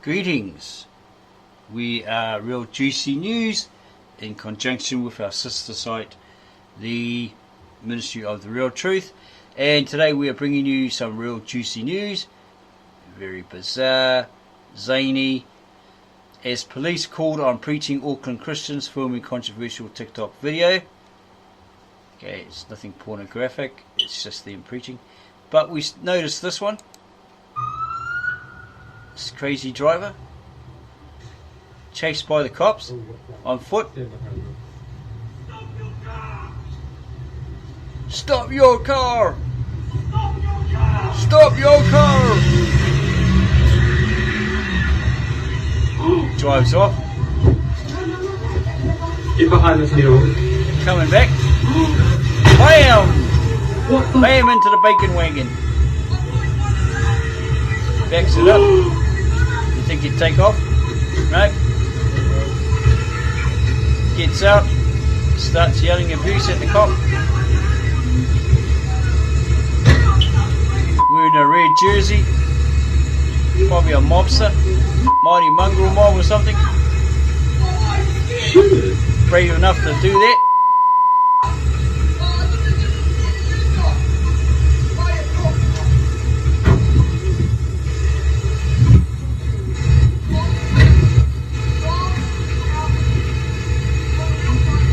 Greetings. We are Real Juicy News in conjunction with our sister site, the Ministry of the Real Truth, and today we are bringing you some real juicy news. Very bizarre, zany, as police called on preaching Auckland Christians filming controversial TikTok video. Okay, it's nothing pornographic, it's just them preaching. But we noticed this one. This crazy driver chased by the cops on foot. Stop your car! Stop your car! Drives off. Coming back. Bam! Bam into the bacon wagon. Backs it up. You think he'd take off? No. Gets out. Starts yelling abuse at the cop. Wearing a red jersey. Probably a mobster. Mighty mongrel mob or something. Brave enough to do that.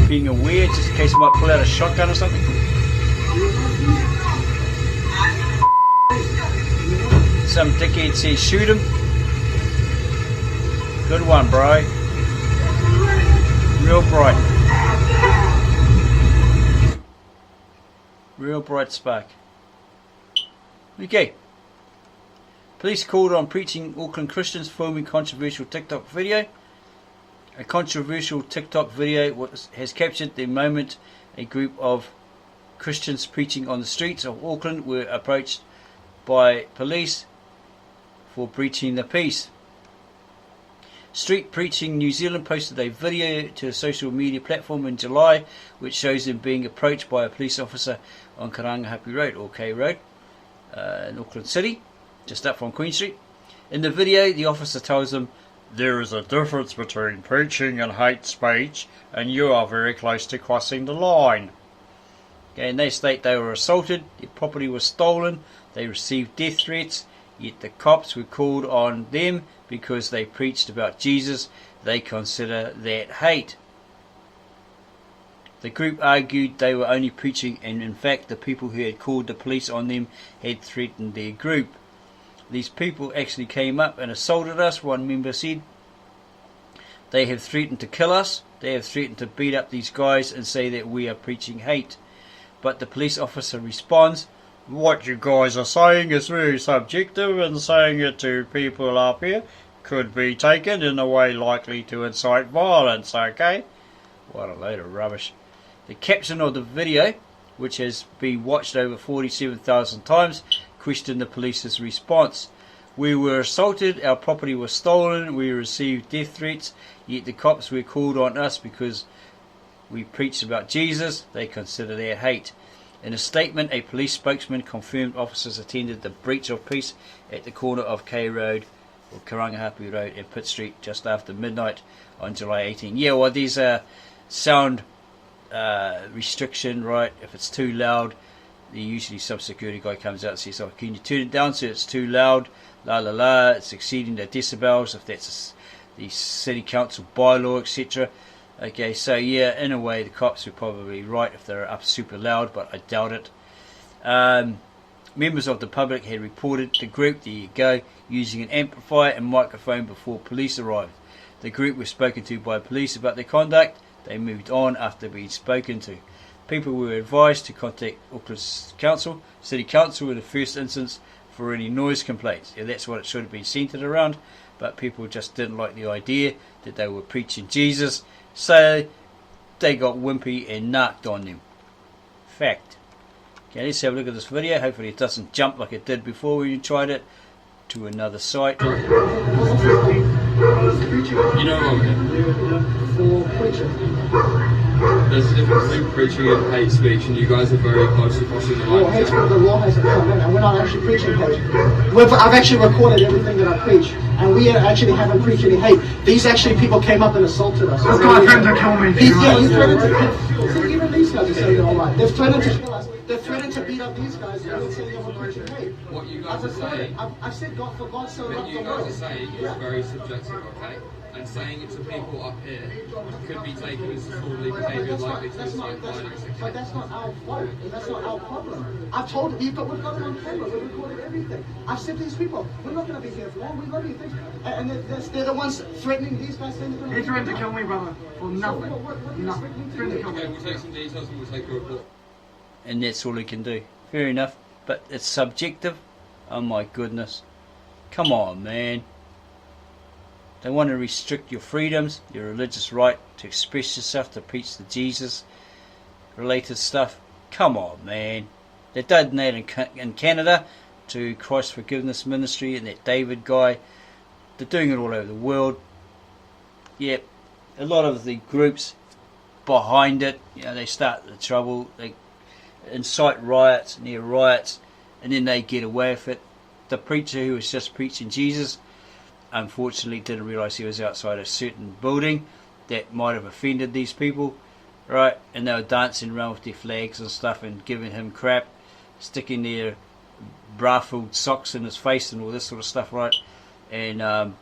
Being aware just in case he might pull out a shotgun or something. Some dickhead says shoot him. Good one, bro. Real bright. Real bright spark. Okay. Police called on preaching Auckland Christians filming controversial TikTok video. A controversial TikTok video has captured the moment a group of Christians preaching on the streets of Auckland were approached by police for breaching the peace. Street Preaching New Zealand posted a video to a social media platform in July which shows them being approached by a police officer on Karangahape Road, or K Road, in Auckland City, just up from Queen Street. In the video, the officer tells them, "There is a difference between preaching and hate speech, and you are very close to crossing the line." Okay, and they state they were assaulted, their property was stolen, they received death threats, yet the cops were called on them because they preached about Jesus. They consider that hate. The group argued they were only preaching, and in fact the people who had called the police on them had threatened their group. "These people actually came up and assaulted us," one member said. "They have threatened to kill us. They have threatened to beat up these guys and say that we are preaching hate." But the police officer responds, "What you guys are saying is very subjective, and saying it to people up here could be taken in a way likely to incite violence, okay?" What a load of rubbish. The caption of the video, which has been watched over 47,000 times, questioned the police's response. "We were assaulted, our property was stolen, we received death threats, yet the cops were called on us because we preached about Jesus. They consider that hate." In a statement, a police spokesman confirmed officers attended the breach of peace at the corner of K Road, or Karangahape Road, and Pitt Street just after midnight on July 18. Yeah, well, there's a sound restriction, right? If it's too loud, usually some security guy comes out and says, "Oh, can you turn it down so it's too loud? La la la, it's exceeding the decibels," if that's the city council bylaw, etc. Okay, so yeah, in a way the cops were probably right if they're up super loud, but I doubt it. Members of the public had reported the group, there you go, using an amplifier and microphone before police arrived. The group was spoken to by police about their conduct. They moved on after being spoken to. People were advised to contact Auckland City Council in the first instance for any noise complaints. Yeah, that's what it should have been centred around, but people just didn't like the idea that they were preaching Jesus, so they got wimpy and narked on them. Fact. Okay, let's have a look at this video. Hopefully it doesn't jump like it did before when you tried it to another site. preaching. You know what I mean? For preaching. There's a difference between preaching and hate speech, and you guys are very close to crossing the line. Well, hate speech, the law hasn't come in, and we're not actually preaching hate. I've actually recorded everything that I preach, and we actually haven't preached any hate. These actually people came up and assaulted us. This guy threatened to kill me. Yeah, he threatened to kill. See, even these guys are saying they're all right. They've threatened to kill us. They've threatened to beat up these guys, and they're saying they were preaching hate. What you guys are saying, I've said God for God so what loved you the guys world. are saying is very subjective, okay? And saying it to people up here could be taken as disorderly behaviour likely to incite violence. But that's not our fault. That's not our problem. I've told you, we've got it on camera. We've recorded everything. I've said to these people, we're not going to be here for long. We've got these things. And they're the ones threatening these guys. He threatened to kill me, brother, for nothing. Nothing. Threatened to kill me. Okay, we'll take some details and we'll take a report. And that's all he can do. Fair enough. But it's subjective. Oh my goodness. Come on, man. They want to restrict your freedoms, your religious right to express yourself, to preach the Jesus related stuff. Come on, man. They've done that in Canada to Christ Forgiveness Ministry and that David guy. They're doing it all over the world. Yep. A lot of the groups behind it, they start the trouble. They incite riots, near riots, and then they get away with it. The preacher who was just preaching Jesus, unfortunately didn't realise he was outside a certain building that might have offended these people, right? And they were dancing around with their flags and stuff and giving him crap, sticking their bra-filled socks in his face and all this sort of stuff, right? And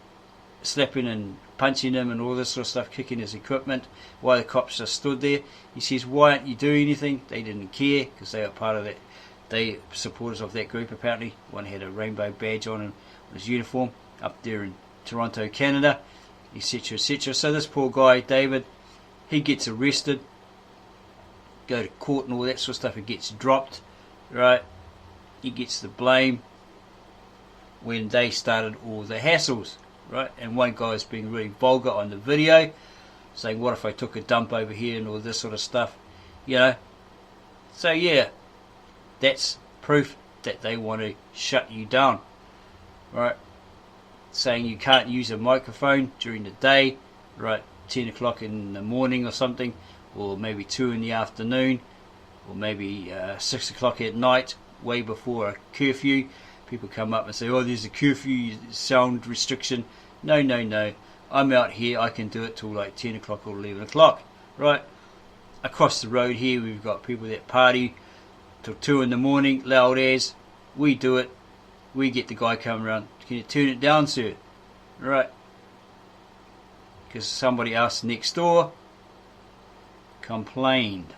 slapping and punching him and all this sort of stuff, kicking his equipment while the cops just stood there. He says, why aren't you doing anything? They didn't care because they were part of that. They supporters of that group apparently. One had a rainbow badge on his uniform up there in Toronto, Canada, etc, etc. So this poor guy, David, he gets arrested, go to court and all that sort of stuff. He gets dropped, right? He gets the blame when they started all the hassles, right? And one guy was being really vulgar on the video, saying, what if I took a dump over here and all this sort of stuff, So yeah, that's proof that they want to shut you down, right? Saying you can't use a microphone during the day, right? 10 o'clock in the morning or something, or maybe 2 in the afternoon, or maybe 6 o'clock at night, way before a curfew. People come up and say, oh, there's a curfew sound restriction. No, no, no. I'm out here, I can do it till like 10 o'clock or 11 o'clock, right? Across the road here, we've got people that party till 2 in the morning, loud as. We do it. We get the guy coming around. Can you turn it down, sir? Right. Because somebody else next door complained.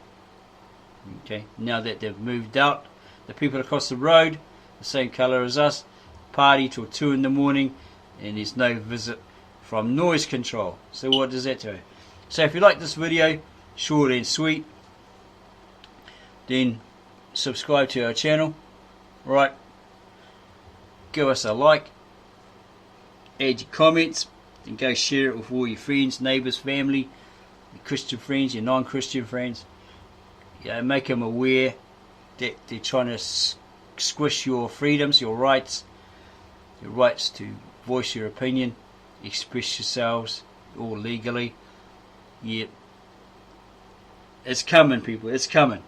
Okay. Now that they've moved out, the people across the road, the same colour as us, party till 2 in the morning, and there's no visit from noise control. So what does that do? So if you like this video, short and sweet, then subscribe to our channel, right? Give us a like, add your comments, and go share it with all your friends, neighbours, family, your Christian friends, your non-Christian friends. Make them aware that they're trying to squish your freedoms, your rights to voice your opinion, express yourselves, all legally. Yep. It's coming, people, it's coming.